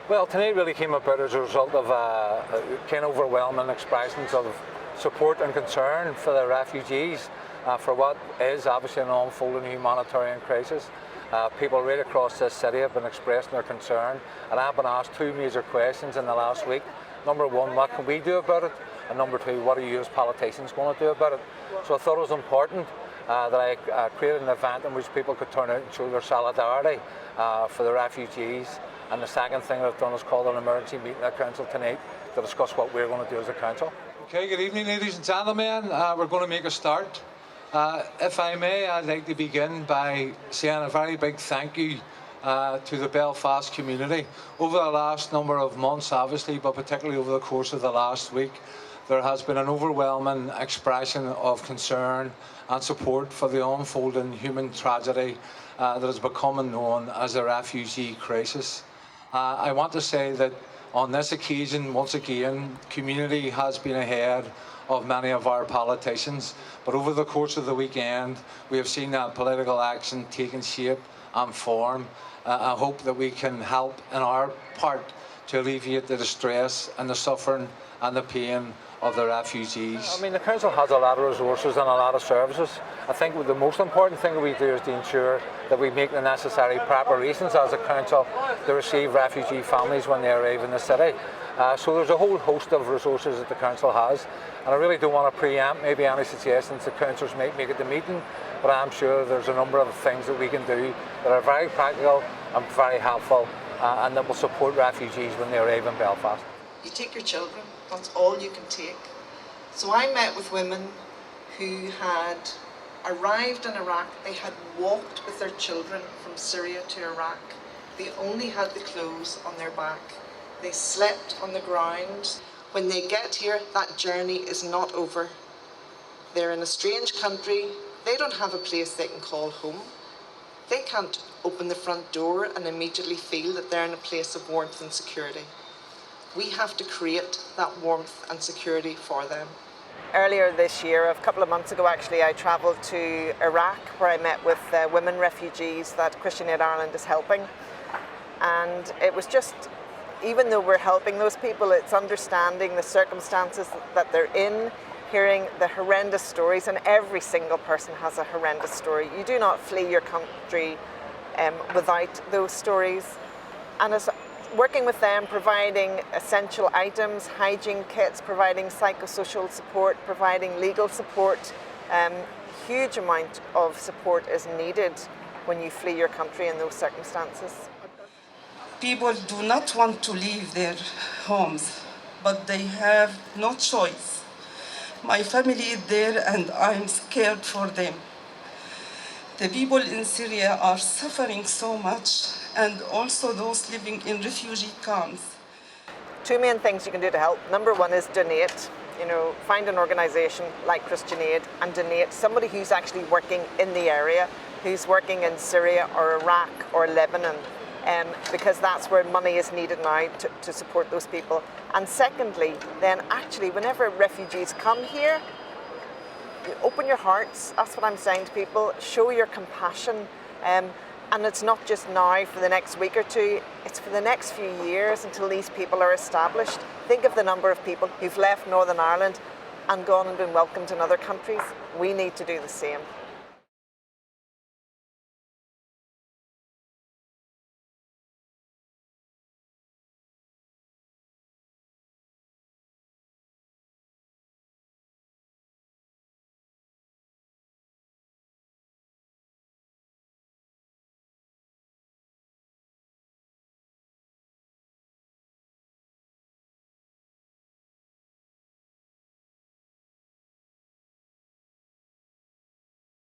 Well, tonight really came about as a result of kind of overwhelming expressions of support and concern for the refugees, for what is obviously an unfolding humanitarian crisis. People right across this city have been expressing their concern, and I've been asked two major questions in the last week. Number one, what can we do about it? And number two, what are you as politicians going to do about it? So I thought it was important that I created an event in which people could turn out and show their solidarity for the refugees. And the second thing I've done is called an emergency meeting at Council tonight to discuss what we're going to do as a council. Okay, good evening, ladies and gentlemen. We're going to make a start. If I may, I'd like to begin by saying a very big thank you to the Belfast community. Over the last number of months, obviously, but particularly over the course of the last week, there has been an overwhelming expression of concern and support for the unfolding human tragedy that is becoming known as the refugee crisis. I want to say that on this occasion, once again, community has been ahead of many of our politicians, but over the course of the weekend, we have seen that political action taking shape and form. I hope that we can help in our part to alleviate the distress and the suffering and the pain of the refugees. I mean, the council has a lot of resources and a lot of services. I think the most important thing that we do is to ensure that we make the necessary preparations as a council to receive refugee families when they arrive in the city. So there's a whole host of resources that the council has, and I really don't want to preempt maybe any suggestions that councillors might make at the meeting, but I'm sure there's a number of things that we can do that are very practical and very helpful and that will support refugees when they arrive in Belfast. You take your children, that's all you can take. So I met with women who had arrived in Iraq. They had walked with their children from Syria to Iraq. They only had the clothes on their back. They slept on the ground. When they get here, that journey is not over. They're in a strange country. They don't have a place they can call home. They can't open the front door and immediately feel that they're in a place of warmth and security. We have to create that warmth and security for them. Earlier this year, a couple of months ago actually, I travelled to Iraq where I met with women refugees that Christian Aid Ireland is helping. And it was just, even though we're helping those people, it's understanding the circumstances that they're in, hearing the horrendous stories, and every single person has a horrendous story. You do not flee your country without those stories. And as working with them, providing essential items, hygiene kits, providing psychosocial support, providing legal support. Huge amount of support is needed when you flee your country in those circumstances. People do not want to leave their homes, but they have no choice. My family is there and I'm scared for them. The people in Syria are suffering so much, and also those living in refugee camps. Two main things you can do to help. Number one is donate. Find an organisation like Christian Aid and donate. Somebody who's actually working in the area, who's working in Syria or Iraq or Lebanon, because that's where money is needed now to support those people. And secondly, then actually whenever refugees come here, open your hearts. That's what I'm saying to people. Show your compassion. And it's not just now for the next week or two, it's for the next few years until these people are established. Think of the number of people who've left Northern Ireland and gone and been welcomed in other countries. We need to do the same.